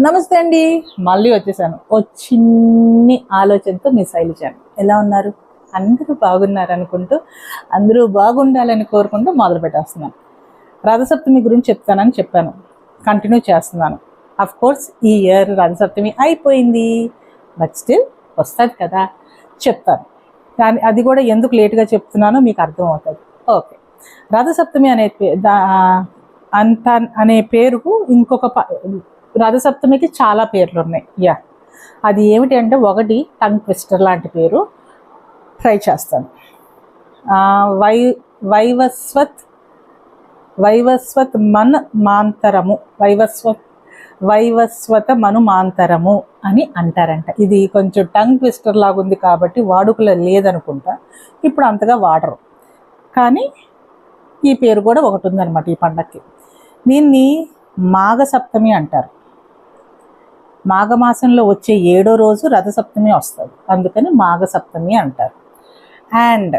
నమస్తే అండి. మళ్ళీ వచ్చేసాను. ఓ చిన్ని ఆలోచనతో మీ శైలజాని. ఎలా ఉన్నారు? అందరూ బాగున్నారు అనుకుంటూ, అందరూ బాగుండాలని కోరుకుంటూ మొదలు పెట్టేస్తున్నాను. రథసప్తమి గురించి చెప్తానని చెప్పాను. కంటిన్యూ చేస్తున్నాను. కోర్స్ ఈ ఇయర్ రథసప్తమి అయిపోయింది. బట్ స్టిల్ వస్తుంది కదా, చెప్తాను. కానీ అది కూడా ఎందుకు లేట్గా చెప్తున్నానో మీకు అర్థమవుతుంది. ఓకే, రథసప్తమి అనే పేరు ఇంకొక రథసప్తమికి చాలా పేర్లు ఉన్నాయి. అది ఏమిటి అంటే, ఒకటి టంగ్ ట్విస్టర్ లాంటి పేరు. ట్రై చేస్తాను. వైవస్వత్ మన్ మాంతరము, వైవస్వత మను మాంతరము అని అంటారంట. ఇది కొంచెం టంగ్ ట్విస్టర్ లాగా ఉంది కాబట్టి వాడుకలో లేదనుకుంటా, ఇప్పుడు అంతగా వాడరు. కానీ ఈ పేరు కూడా ఒకటి ఉందన్నమాట ఈ పండక్కి. దీన్ని మాఘ సప్తమి అంటారు. మాఘమాసంలో వచ్చే 7వ రోజు రథసప్తమి వస్తుంది, అందుకని మాఘ సప్తమి అంటారు. అండ్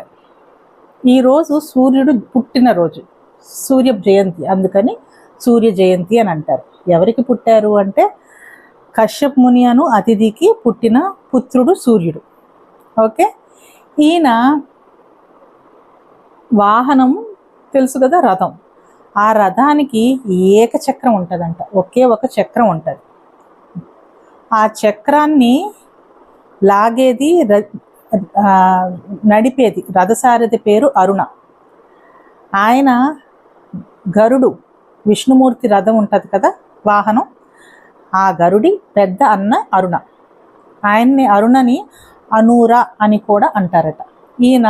ఈరోజు సూర్యుడు పుట్టినరోజు, సూర్య జయంతి, అందుకని సూర్య జయంతి అని అంటారు. ఎవరికి పుట్టారు అంటే, కశ్యప్ ముని అను అతిథికి పుట్టిన పుత్రుడు సూర్యుడు. ఓకే, ఈయన వాహనం తెలుసు కదా, రథం. ఆ రథానికి ఏకచక్రం ఉంటుందంట, ఒకే ఒక చక్రం ఉంటుంది. ఆ చక్రాన్ని లాగేది, నడిపేది రథసారథి పేరు అరుణ. ఆయన గరుడు, విష్ణుమూర్తి రథం ఉంటుంది కదా వాహనం, ఆ గరుడి పెద్ద అన్న అరుణ. అరుణని అనూర అని కూడా అంటారట. ఈయన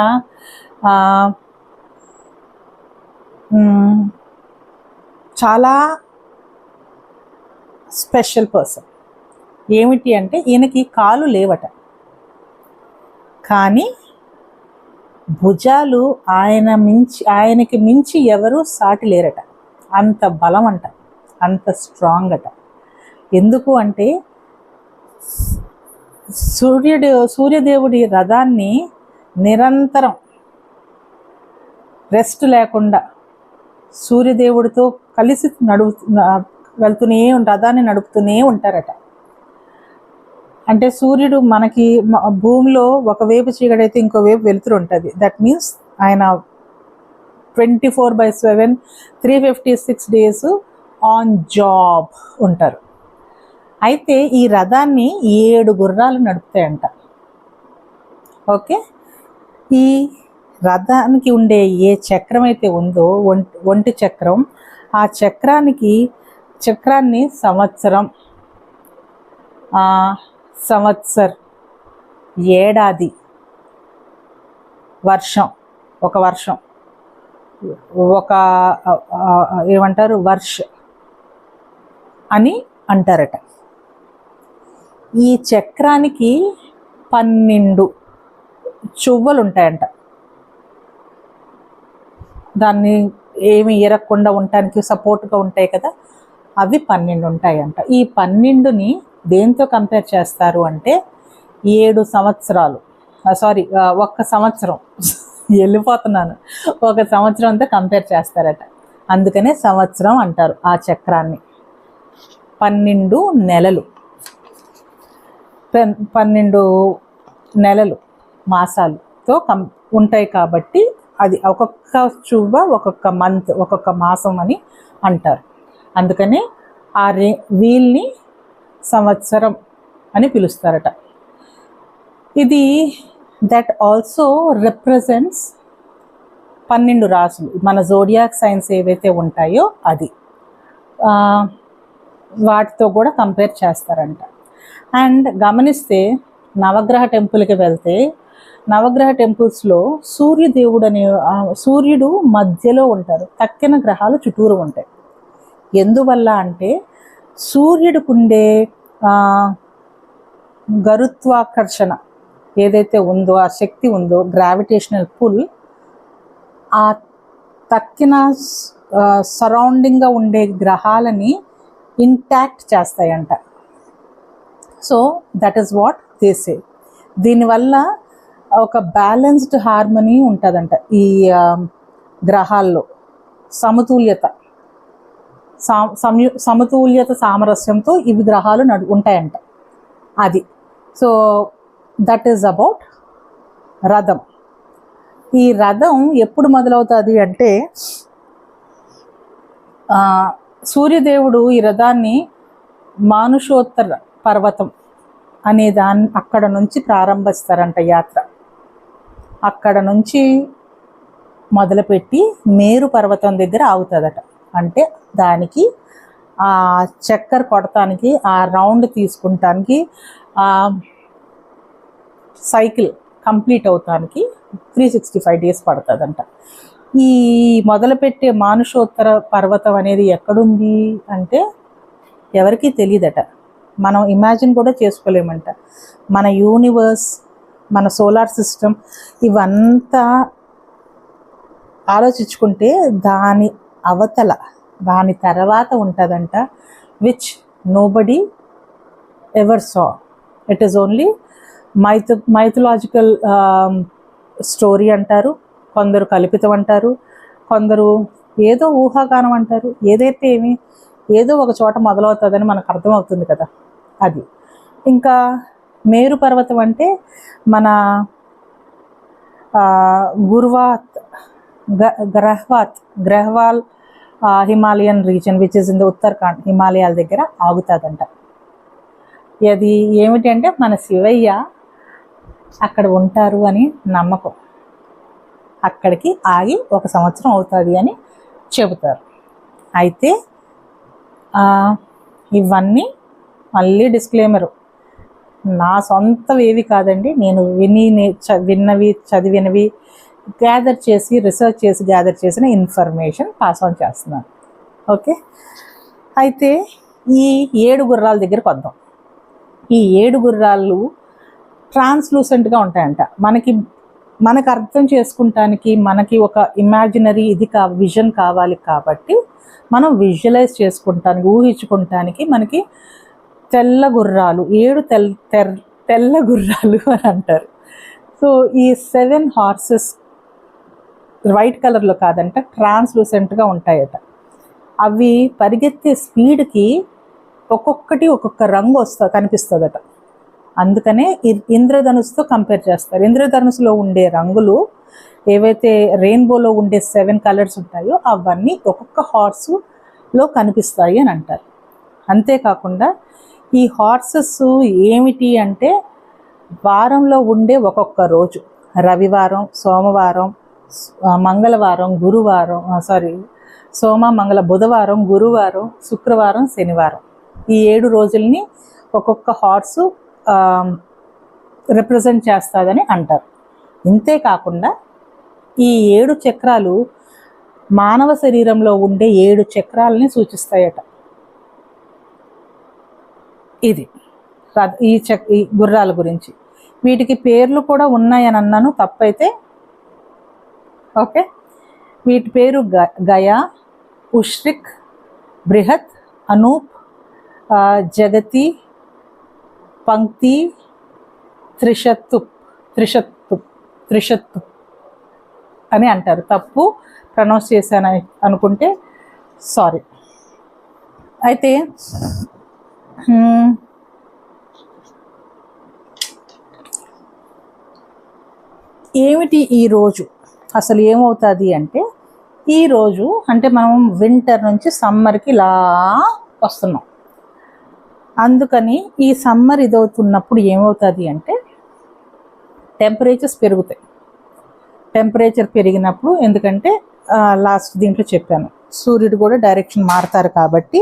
చాలా స్పెషల్ పర్సన్. ఏమిటి అంటే, ఈయనకి కాలు లేవట, కానీ భుజాలు ఆయనకి మించి ఎవరు సాటి లేరట. అంత బలం అంట, అంత స్ట్రాంగ్ అట. ఎందుకు అంటే, సూర్యదేవుడి రథాన్ని నిరంతరం రెస్ట్ లేకుండా సూర్యదేవుడితో కలిసి వెళ్తూనే రథాన్ని నడుపుతూనే ఉంటారట. అంటే సూర్యుడు మనకి భూమిలో ఒకవైపు చీకటైతే ఇంకోవైపు వెలుతురు ఉంటుంది. దట్ మీన్స్ ఆయన 24/7 356 days ఆన్ జాబ్ ఉంటారు. అయితే ఈ రథాన్ని 7 గుర్రాలు నడుపుతాయంట. ఓకే, ఈ రథానికి ఉండే ఏ చక్రం అయితే ఉందో, ఒంటి చక్రం, ఆ చక్రాన్ని సంవత్సర్, ఏడాది, వర్షం, ఒక ఏమంటారు, వర్ష అని అంటారట. ఈ చక్రానికి 12 చువ్వలు ఉంటాయంట. దాన్ని ఏమి ఎరగకుండా ఉండటానికి సపోర్ట్గా ఉంటాయి కదా, అవి 12 ఉంటాయంట. ఈ 12ని దేంతో కంపేర్ చేస్తారు అంటే, 7 సంవత్సరాలు, ఒక్క సంవత్సరం వెళ్ళిపోతున్నాను, ఒక సంవత్సరంతో కంపేర్ చేస్తారట. అందుకనే సంవత్సరం అంటారు ఆ చక్రాన్ని. 12 నెలలు, 12 నెలలు మాసాలతో ఉంటాయి కాబట్టి అది ఒక్కొక్క చువ్వ, ఒక్కొక్క మంత్, ఒక్కొక్క మాసం అని అంటారు. అందుకనే వీల్ని సంవత్సరం అని పిలుస్తారట. ఇది దట్ ఆల్సో రిప్రజెంట్స్ 12 రాసులు. మన జోడియాక్ సైన్స్ ఏవైతే ఉంటాయో అది వాటితో కూడా కంపేర్ చేస్తారంట. అండ్ గమనిస్తే నవగ్రహ టెంపుల్కి వెళ్తే, నవగ్రహ టెంపుల్స్లో సూర్యుడు మధ్యలో ఉంటారు, తక్కిన గ్రహాలు చుట్టూరు ఉంటాయి. ఎందువల్ల అంటే, సూర్యుడికుండే గురుత్వాకర్షణ ఏదైతే ఉందో, ఆ శక్తి ఉందో, గ్రావిటేషనల్ పుల్, ఆ తక్కిన సరౌండింగ్గా ఉండే గ్రహాలని ఇంటాక్ట్ చేస్తాయంట. So that is what they say. దీనివల్ల ఒక బ్యాలెన్స్డ్ హార్మనీ ఉంటుందంట ఈ గ్రహాల్లో, సమతుల్యత. సమతుల్యత సామరస్యంతో ఇవి గ్రహాలు ఉంటాయంట. అది సో దట్ ఈస్ అబౌట్ రథం. ఈ రథం ఎప్పుడు మొదలవుతుంది అంటే సూర్యదేవుడు ఈ రథాన్ని మానుషోత్తర పర్వతం అనే అక్కడ నుంచి ప్రారంభిస్తారంట యాత్ర. అక్కడ నుంచి మొదలుపెట్టి మేరు పర్వతం దగ్గర ఆగుతుందట. అంటే దానికి ఆ చక్కర్ కొడటానికి, ఆ రౌండ్ తీసుకుంటానికి, ఆ సైకిల్ కంప్లీట్ అవుతానికి 365 డేస్ పడుతుందంట. ఈ మొదలుపెట్టే మానుషోత్తర పర్వతం అనేది ఎక్కడుంది అంటే ఎవరికీ తెలియదట. మనం ఇమాజిన్ కూడా చేసుకోలేమంట. మన యూనివర్స్, మన సోలార్ సిస్టమ్ ఇవంతా ఆలోచించుకుంటే దాని అవతల, దాని తర్వాత ఉంటుందంట, which nobody ever saw. It is only mythological story అంటారు, కొందరు కల్పితం అంటారు, కొందరు ఏదో ఊహాగానం అంటారు. ఏదైతే ఏదో ఒక చోట మొదలవుతుందని మనకు అర్థమవుతుంది కదా, అది. ఇంకా మేరు పర్వతం అంటే మన Garhwal Himalayan region which is in the Uttarakhand, హిమాలయాల దగ్గర ఆగుతుందంట. అది ఏమిటి అంటే మన శివయ్య అక్కడ ఉంటారు అని నమ్మకం. అక్కడికి ఆగి 1 సంవత్సరం అవుతుంది అని చెబుతారు. అయితే ఇవన్నీ మళ్ళీ డిస్క్లైమరు, నా సొంతవేవి కాదండి. నేను విన్నవి, చదివినవి, రీసెర్చ్ చేసి గ్యాదర్ చేసిన ఇన్ఫర్మేషన్ పాస్ ఆన్ చేస్తున్నాను. ఓకే, అయితే ఈ 7 గుర్రాల దగ్గరికి వద్దాం. ఈ 7 గుర్రాలు ట్రాన్స్లూసెంట్గా ఉంటాయంట. మనకు అర్థం చేసుకుంటానికి మనకి ఒక ఇమాజినరీ విజన్ కావాలి కాబట్టి మనం విజువలైజ్ చేసుకుంటానికి, ఊహించుకుంటానికి మనకి తెల్ల గుర్రాలు, 7 తెల్ల గుర్రాలు అని అంటారు. సో ఈ 7 హార్సెస్ వైట్ కలర్లో కాదంట, ట్రాన్స్లూసెంట్గా ఉంటాయట. అవి పరిగెత్తే స్పీడ్కి ఒక్కొక్కటి ఒక్కొక్క రంగు కనిపిస్తుందట. అందుకనే ఇంద్రధనుస్సుతో కంపేర్ చేస్తారు. ఇంద్రధనుస్సులో ఉండే రంగులు ఏవైతే రెయిన్బోలో ఉండే 7 కలర్స్ ఉంటాయో అవన్నీ ఒక్కొక్క హార్సులో కనిపిస్తాయి అని అంటారు. అంతేకాకుండా ఈ హార్సెస్ ఏమిటి అంటే వారంలో ఉండే ఒక్కొక్క రోజు, రవివారం, సోమవారం, మంగళవారం, గురువారం, సోమ, మంగళ, బుధవారం, గురువారం, శుక్రవారం, శనివారం, ఈ 7 రోజుల్ని ఒక్కొక్క హార్సు రిప్రజెంట్ చేస్తుందని అంటారు. ఇంతేకాకుండా ఈ 7 చక్రాలు మానవ శరీరంలో ఉండే 7 చక్రాలని సూచిస్తాయట. ఇది ఈ గుర్రాల గురించి. వీటికి పేర్లు కూడా ఉన్నాయని అన్నాను, తప్పైతే ఓకే. వీటి పేరు గయా, ఉష్రిక్, బృహత్, అనూప్, జగతి, పంక్తి, త్రిషత్తు అని అంటారు. తప్పు ప్రొనౌన్స్ చేశాను అనుకుంటే సారీ. అయితే ఏమిటి ఈరోజు అసలు ఏమవుతుంది అంటే, ఈరోజు అంటే మనం వింటర్ నుంచి సమ్మర్కి ఇలా వస్తున్నాం. అందుకని ఈ సమ్మర్ ఇదవుతున్నప్పుడు ఏమవుతుంది అంటే టెంపరేచర్స్ పెరుగుతాయి. టెంపరేచర్ పెరిగినప్పుడు, ఎందుకంటే లాస్ట్ దీంట్లో చెప్పాను, సూర్యుడు కూడా డైరెక్షన్ మారుతారు కాబట్టి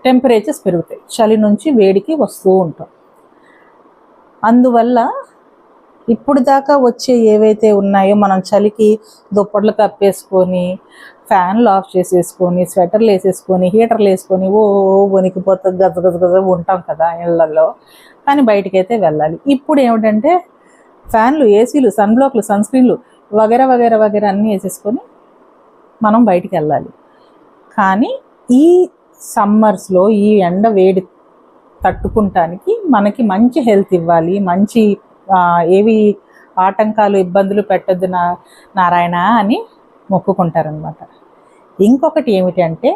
టెంపరేచర్స్ పెరుగుతాయి. చలి నుంచి వేడికి వస్తూ ఉంటాం. అందువల్ల ఇప్పుడు దాకా వచ్చే ఏవైతే ఉన్నాయో, మనం చలికి దుప్పట్లు కప్పేసుకొని, ఫ్యాన్లు ఆఫ్ చేసేసుకొని, స్వెటర్లు వేసేసుకొని, హీటర్లు వేసుకొని వణికిపోతే గజ ఉంటాం కదా ఇళ్లలో. కానీ బయటికైతే వెళ్ళాలి. ఇప్పుడు ఏమిటంటే ఫ్యాన్లు, ఏసీలు, సన్బ్లాక్లు, సన్స్క్రీన్లు వగేరా వగేరా వగేరా అన్నీ వేసేసుకొని మనం బయటికి వెళ్ళాలి. కానీ ఈ సమ్మర్స్లో ఈ ఎండ వేడి తట్టుకుంటానికి మనకి మంచి హెల్త్ ఇవ్వాలి, మంచి ఏవి ఆటంకాలు ఇబ్బందులు పెట్టద్దు నారాయణ అని మొక్కుకుంటారనమాట. ఇంకొకటి ఏమిటి అంటే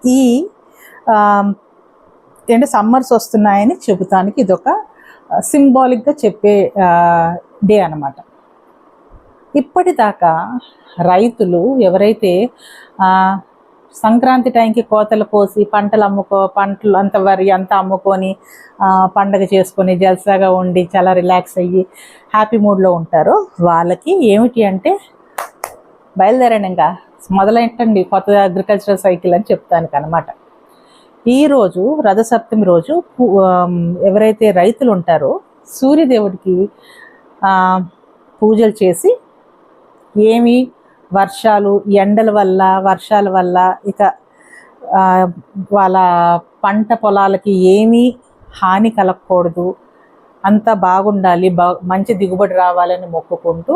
ఈ ఏంటంటే సమ్మర్స్ వస్తున్నాయని చెబుతానికి ఇదొక సింబాలిక్గా చెప్పే డే అన్నమాట. ఇప్పటిదాకా రైతులు ఎవరైతే సంక్రాంతి టైంకి కోతలు కోసి పంటలు అంత వరి అంతా అమ్ముకొని పండగ చేసుకొని జల్సాగా ఉండి చాలా రిలాక్స్ అయ్యి హ్యాపీ మూడ్లో ఉంటారో వాళ్ళకి ఏమిటి అంటే బయలుదేరండి, ఇంకా మొదలెట్టండి కొత్త అగ్రికల్చరల్ సైకిల్ అని చెప్తానికి అనమాట. ఈరోజు రథసప్తమి రోజు ఎవరైతే రైతులు ఉంటారో సూర్యదేవుడికి పూజలు చేసి ఏమి వర్షాలు ఎండల వల్ల వర్షాల వల్ల ఇక వాళ్ళ పంట పొలాలకి ఏమీ హాని కలగకూడదు, అంతా బాగుండాలి, మంచి దిగుబడి రావాలని మొక్కుకుంటూ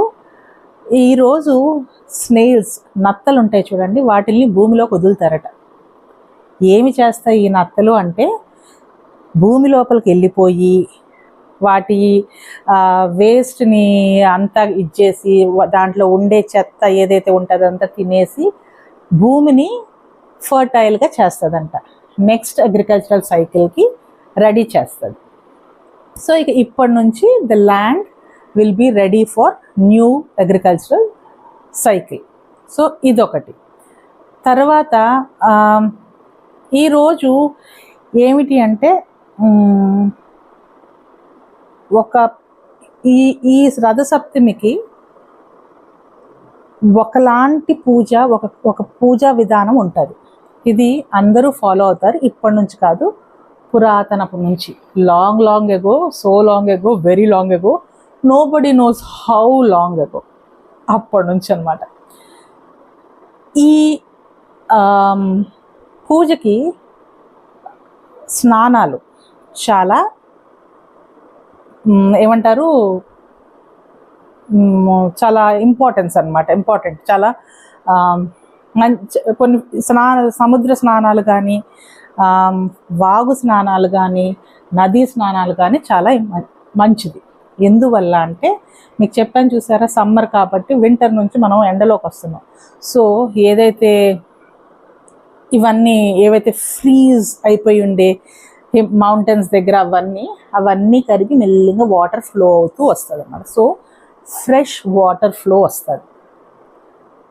ఈరోజు స్నేల్స్ నత్తలు ఉంటాయి చూడండి, వాటిల్ని భూమిలోకి వదులుతారట. ఏమి చేస్తాయి ఈ నత్తలు అంటే భూమి లోపలికి వెళ్ళిపోయి వాటి వేస్ట్ని అంతా ఇచ్చేసి దాంట్లో ఉండే చెత్త ఏదైతే ఉంటుందో అంతా తినేసి భూమిని ఫర్టైల్గా చేస్తుందంట. నెక్స్ట్ అగ్రికల్చరల్ సైకిల్కి రెడీ చేస్తుంది. సో ఇక ఇప్పటి నుంచి the land will be ready for new agricultural cycle. So ఇదొకటి. తర్వాత ఈరోజు ఏమిటి అంటే ఈ రథసప్తమికి ఒకలాంటి పూజ, ఒక పూజా విధానం ఉంటుంది. ఇది అందరూ ఫాలో అవుతారు. ఇప్పటి నుంచి కాదు, పురాతనపు నుంచి, long ago, so long ago, very long ago, nobody knows how long ago, అప్పటి నుంచి అనమాట. ఈ పూజకి స్నానాలు చాలా ఏమంటారు, చాలా ఇంపార్టెంట్, చాలా కొన్ని సముద్ర స్నానాలు కానీ, వాగు స్నానాలు కానీ, నదీ స్నానాలు కానీ చాలా మంచిది. ఎందువల్ల అంటే మీకు చెప్పాను చూసారా, సమ్మర్ కాబట్టి వింటర్ నుంచి మనం ఎండలోకి వస్తున్నాం. సో ఏదైతే ఏవైతే ఫ్రీజ్ అయిపోయి ఉండే మౌంటైన్స్ దగ్గర అవన్నీ కరిగి మెల్లిగా వాటర్ ఫ్లో అవుతూ వస్తుంది అన్నమాట. సో ఫ్రెష్ వాటర్ ఫ్లో వస్తుంది.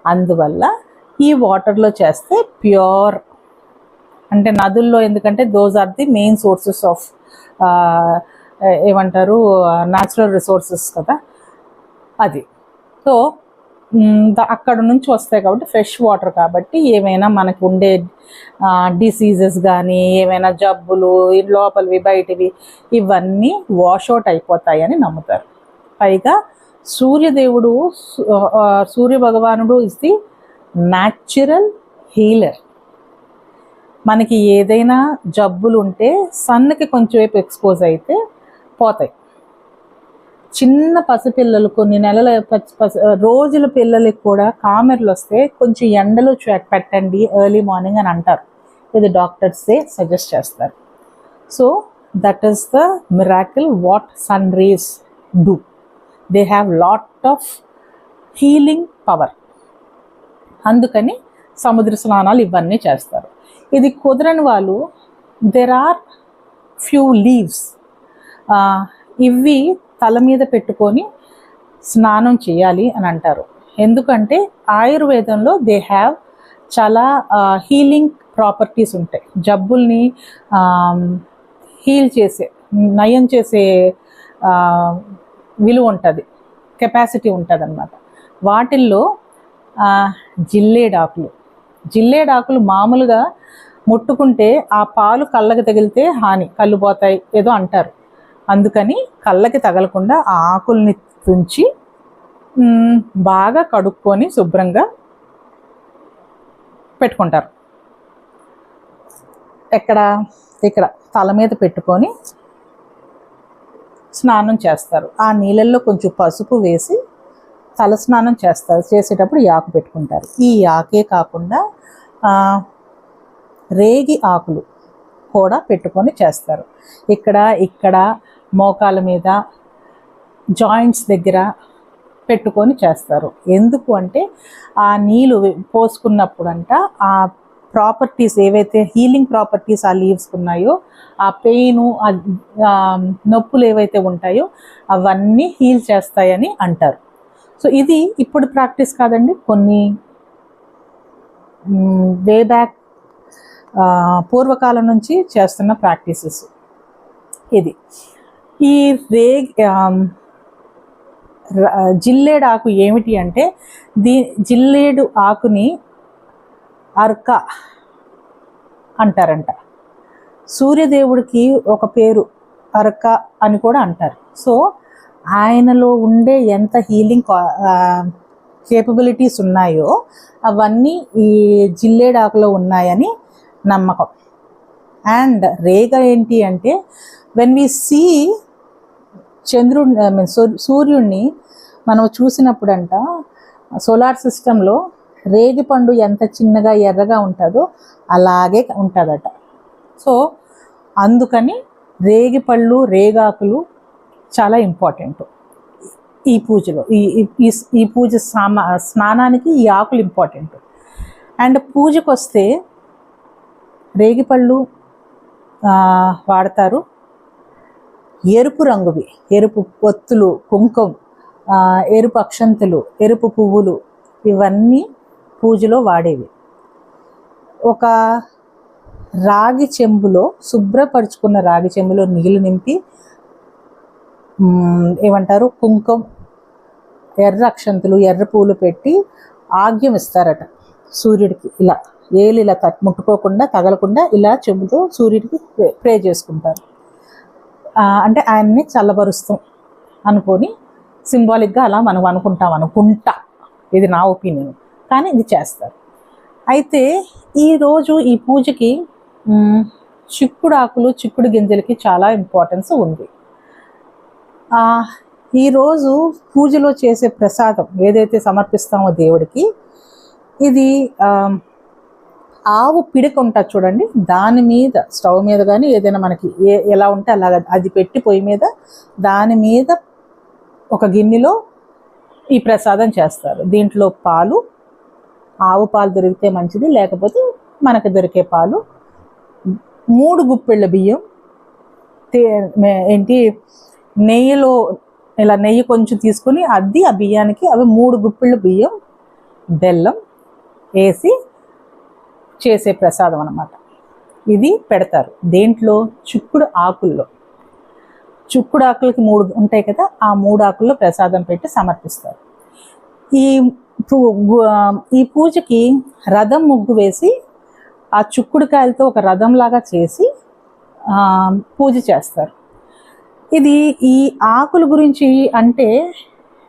అందువల్ల ఈ వాటర్లో చేస్తే ప్యూర్, అంటే నదుల్లో, ఎందుకంటే those are the main sources of ఏమంటారు న్యాచురల్ రిసోర్సెస్ కదా అది. సో అక్కడ నుంచి వస్తాయి కాబట్టి ఫ్రెష్ వాటర్ కాబట్టి ఏమైనా మనకు ఉండే డిసీజెస్ కానీ, ఏమైనా జబ్బులు లోపలివి బయటివి ఇవన్నీ వాషౌట్ అయిపోతాయని నమ్ముతారు. పైగా సూర్యదేవుడు, సూర్య భగవానుడు ఇస్ ది న్యాచురల్ హీలర్. మనకి ఏదైనా జబ్బులు ఉంటే సన్కి కొంచెం వైపు ఎక్స్పోజ్ అయితే పోతాయి. చిన్న పసిపిల్లలు, కొన్ని నెలల రోజుల పిల్లలకి కూడా కామెర్లు వస్తే కొంచెం ఎండలో పెట్టండి ఎర్లీ మార్నింగ్ అని అంటారు. ఇది డాక్టర్సే సజెస్ట్ చేస్తారు. So that is the miracle what sun rays do. They have lot of healing power. అందుకని సముద్ర స్నానాలు ఇవన్నీ చేస్తారు. ఇది కుదరని వాళ్ళు, దెర్ ఆర్ ఫ్యూ లీవ్స్, ఇవి తల మీద పెట్టుకొని స్నానం చేయాలి అని అంటారు. ఎందుకంటే ఆయుర్వేదంలో దే హ్యావ్ చాలా హీలింగ్ ప్రాపర్టీస్ ఉంటాయి. జబ్బుల్ని హీల్ చేసే, నయం చేసే విలువ ఉంటుంది, కెపాసిటీ ఉంటుంది అన్నమాట. వాటిల్లో జిల్లేడాకులు మామూలుగా ముట్టుకుంటే ఆ పాలు కళ్ళకి తగిలితే కళ్ళు పోతాయి ఏదో అంటారు. అందుకని కళ్ళకి తగలకుండా ఆ ఆకుల్ని తుంచి బాగా కడుక్కొని శుభ్రంగా పెట్టుకుంటారు. ఇక్కడ తల మీద పెట్టుకొని స్నానం చేస్తారు. ఆ నీళ్ళల్లో కొంచెం పసుపు వేసి తల స్నానం చేస్తారు. చేసేటప్పుడు ఈ ఆకు పెట్టుకుంటారు. ఈ ఆకే కాకుండా రేగి ఆకులు కూడా పెట్టుకొని చేస్తారు. ఇక్కడ మోకాల మీద, జాయింట్స్ దగ్గర పెట్టుకొని చేస్తారు. ఎందుకు అంటే ఆ నీళ్ళు పోసుకున్నప్పుడంట ఆ ప్రాపర్టీస్ ఏవైతే హీలింగ్ ప్రాపర్టీస్ ఆ లీవ్స్కి ఉన్నాయో, ఆ పెయిన్, ఆ నొప్పులు ఏవైతే ఉంటాయో అవన్నీ హీల్ చేస్తాయని అంటారు. సో ఇది ఇప్పుడు ప్రాక్టీస్ కాదండి, కొన్ని వే బ్యాక్ పూర్వకాలం నుంచి చేస్తున్న ప్రాక్టీసెస్ ఇది. ఈ జిల్లేడు ఆకు ఏమిటి అంటే, జిల్లేడు ఆకుని అర్క అంటారంట. సూర్యదేవుడికి ఒక పేరు అర్క అని కూడా అంటారు. సో ఆయనలో ఉండే ఎంత హీలింగ్ కేపబిలిటీస్ ఉన్నాయో అవన్నీ ఈ జిల్లేడు ఆకులో ఉన్నాయని నమ్మకం. అండ్ రేగ ఏంటి అంటే, వెన్ వి సీ సూర్యుడిని మనం చూసినప్పుడంట సోలార్ సిస్టంలో రేగిపండు ఎంత చిన్నగా ఎర్రగా ఉంటుందో అలాగే ఉంటుందట. సో అందుకని రేగిపళ్ళు, రేగాకులు చాలా ఇంపార్టెంట్ ఈ పూజలో. ఈ పూజ స్నానానికి ఈ ఆకులు ఇంపార్టెంట్. అండ్ పూజకు వస్తే రేగిపళ్ళు వాడతారు, ఎరుపు రంగువి, ఎరుపు పొత్తులు, కుంకుమ, ఎరుపు అక్షంతులు, ఎరుపు పువ్వులు, ఇవన్నీ పూజలో వాడేవి. ఒక రాగి చెంబులో, శుభ్రపరుచుకున్న రాగి చెంబులో నీళ్లు నింపి ఏమంటారు కుంకుమ, ఎర్ర అక్షంతులు, ఎర్ర పూలు పెట్టి ఆగ్యం ఇస్తారట సూర్యుడికి. ఇలా ఏలు ఇలా ముట్టుకోకుండా, తగలకుండా ఇలా చెంబుతో సూర్యుడికి ప్రే చేసుకుంటారు. అంటే ఆయన్ని చల్లబరుస్తాం అనుకొని సింబాలిక్గా అలా మనం అనుకుంటా. ఇది నా ఒపీనియన్, కానీ ఇది చేస్తారు. అయితే ఈరోజు ఈ పూజకి చిక్కుడు ఆకులు, చిక్కుడు గింజలకి చాలా ఇంపార్టెన్స్ ఉంది. ఈరోజు పూజలో చేసే ప్రసాదం ఏదైతే సమర్పిస్తామో దేవుడికి, ఇది ఆవు పిడక ఉంటుంది చూడండి, దాని మీద స్టవ్ మీద కానీ ఏదైనా మనకి ఎలా ఉంటే అలాగ అది పెట్టి పొయ్యి మీద, దాని మీద ఒక గిన్నెలో ఈ ప్రసాదం చేస్తారు. దీంట్లో పాలు, ఆవు పాలు దొరికితే మంచిది, లేకపోతే మనకు దొరికే పాలు, 3 గుప్పెళ్ళ బియ్యం, నెయ్యిలో ఇలా నెయ్యి కొంచెం తీసుకుని అద్ది ఆ బియ్యానికి అవి 3 గుప్పెళ్ళ బియ్యం, బెల్లం వేసి చేసే ప్రసాదం అన్నమాట. ఇది పెడతారు దేంట్లో, చిక్కుడు ఆకుల్లో. చిక్కుడు ఆకులకి 3 ఉంటాయి కదా, ఆ 3 ఆకుల్లో ప్రసాదం పెట్టి సమర్పిస్తారు. ఈ పూజకి రథం ముగ్గు వేసి ఆ చిక్కుడుకాయలతో ఒక రథంలాగా చేసి పూజ చేస్తారు. ఇది ఈ ఆకుల గురించి అంటే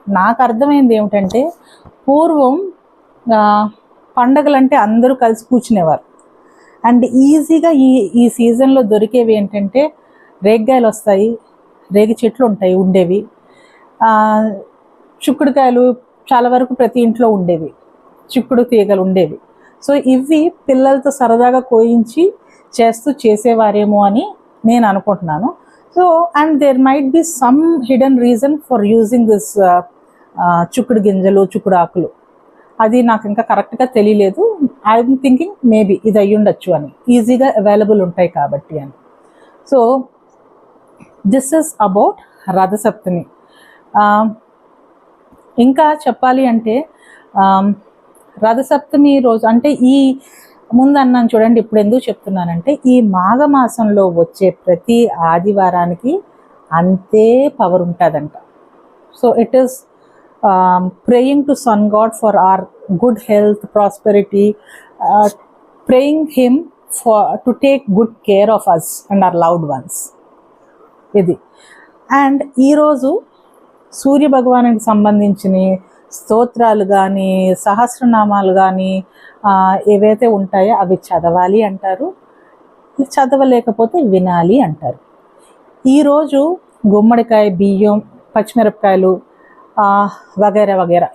నాకు అర్థమైంది ఏమిటంటే, పూర్వం పండగలంటే అందరూ కలిసి కూర్చునేవారు. అండ్ ఈజీగా ఈ సీజన్లో దొరికేవి ఏంటంటే, రేగ్గాయలు వస్తాయి, రేగి చెట్లు ఉంటాయి ఉండేవి, చిక్కుడుకాయలు చాలా వరకు ప్రతి ఇంట్లో ఉండేవి, చిక్కుడు తీగలు ఉండేవి. సో ఇవి పిల్లలతో సరదాగా కోయించి చేసేవారేమో అని నేను అనుకుంటున్నాను. So and there might be some hidden reason for using this చిక్కుడు గింజలు, చిక్కుడు ఆకులు. అది నాకు ఇంకా కరెక్ట్గా తెలియలేదు. ఐఎమ్ థింకింగ్ మేబీ ఇది అయ్యి ఉండొచ్చు అని, ఈజీగా అవైలబుల్ ఉంటాయి కాబట్టి అని. So this is about Rathasaptami. ఇంకా చెప్పాలి అంటే రథసప్తమి రోజు అంటే ఈ ముందు అన్నాను చూడండి, ఇప్పుడు ఎందుకు చెప్తున్నానంటే, ఈ మాఘమాసంలో వచ్చే ప్రతి ఆదివారానికి అంతే పవర్ ఉంటుందంట. So it is praying to sun god for our good health, prosperity, praying him to take good care of us and our loved ones. ఇది. అండ్ ఈరోజు సూర్య భగవానుడికి సంబంధించిన స్తోత్రాలు కానీ, సహస్రనామాలు కానీ ఏవైతే ఉంటాయో అవి చదవాలి అంటారు, చదవలేకపోతే వినాలి అంటారు. ఈరోజు గుమ్మడికాయ, బియ్యం, పచ్చిమిరపకాయలు వగైరా వగైరా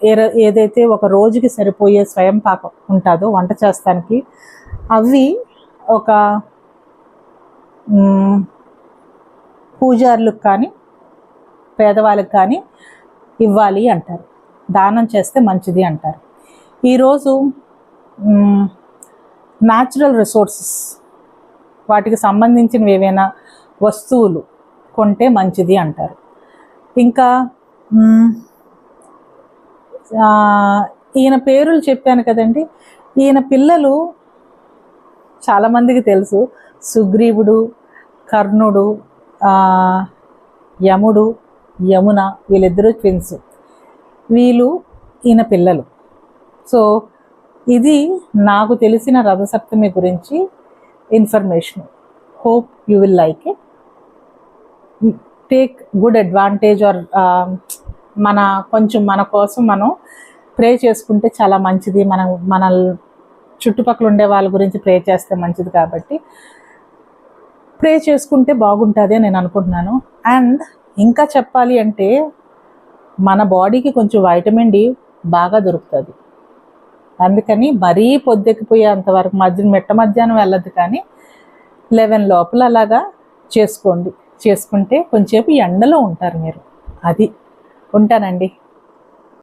ఏదైతే ఒక రోజుకి సరిపోయే స్వయం పాకం ఉంటుందో వంట చేస్తానికి, అవి ఒక పూజారులకు కానీ పేదవాళ్ళకి కానీ ఇవ్వాలి అంటారు. దానం చేస్తే మంచిది అంటారు. ఈరోజు న్యాచురల్ రిసోర్సెస్ వాటికి సంబంధించినవి ఏవైనా వస్తువులు కొంటే మంచిది అంటారు. ఇంకా ఈయన పేర్లు చెప్పాను కదండి. ఈయన పిల్లలు చాలామందికి తెలుసు. సుగ్రీవుడు, కర్ణుడు, యముడు, యమున, వీళ్ళిద్దరూ ట్విన్స్. వీళ్ళు ఈయన పిల్లలు. సో ఇది నాకు తెలిసిన రథసప్తమి గురించి information. Hope you will like it. Take good advantage. Or మన కోసం మనం ప్రే చేసుకుంటే చాలా మంచిది. మన చుట్టుపక్కల ఉండే వాళ్ళ గురించి ప్రే చేస్తే మంచిది. కాబట్టి ప్రే చేసుకుంటే బాగుంటుంది అని నేను అనుకుంటున్నాను. అండ్ ఇంకా చెప్పాలి అంటే మన బాడీకి కొంచెం వైటమిన్ డి బాగా దొరుకుతుంది. అందుకని మరీ పొద్దెక్కిపోయేంతవరకు మిట్ట మధ్యాహ్నం వెళ్ళదు, కానీ 11 లోపల అలాగా చేసుకుంటే కొంచెంసేపు ఎండలో ఉంటారు మీరు. అది ఉంటానండి.